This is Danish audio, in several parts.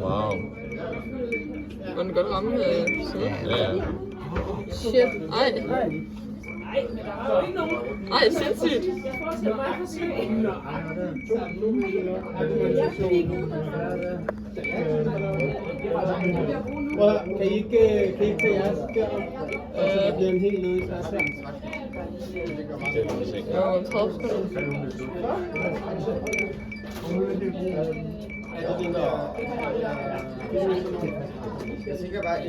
Wow. Og den godt ramme siden. Ja. Shit. Ej. Ej, sindssygt. Kan I ikke tage jeres der? Så det bliver en helt nede i klasse. Det kan vi se. Jo, en 30 sekunder. Jeg tænker bare,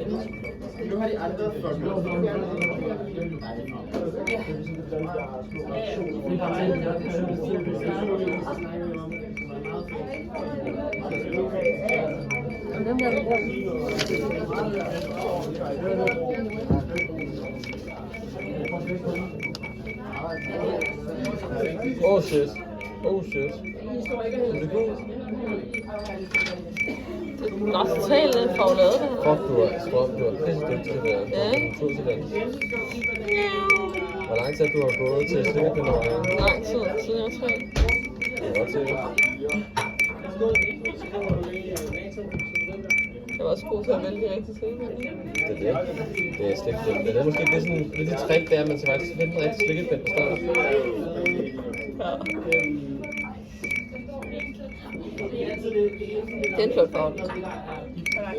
nu har de andre Oh shit. Oh shit. Er det god? Det er totalt en faglade, det her. Fuck, du er pisse dygtig til det her. Ja. 2 sekunder. Hvor lang tid du har gået til slikkepinder? Lang tid, siden jeg var 3. Det er godt til. Jeg var også god til at vælge de rigtige slikkepinder. Det er det. Det er slikkepind. Men det er måske det sådan lidt trick, det er, at man skal faktisk finde den rigtige slikkepind på starten. Ja. Det er en flot farve.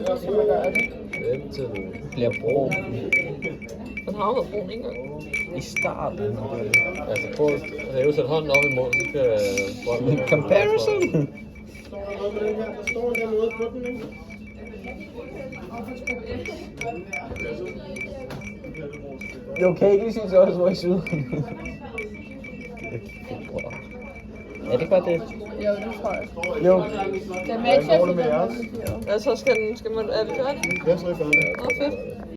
Hvor skal man gøre det? Indtil du bliver brun. Den har jo været brun en gang. I starten. Altså prøv at hæve sætte hånden op i munden, så kan bolden... Comparison! Der står der noget på den, ikke? Jo, kan I ikke lige sige til os, hvor I syder? Er det ikke bare det? Jo, det tror jeg. Jo. Den matcher. Ja, så skal man... Er det godt? Jeg tror, jeg gør det. Åh, fedt.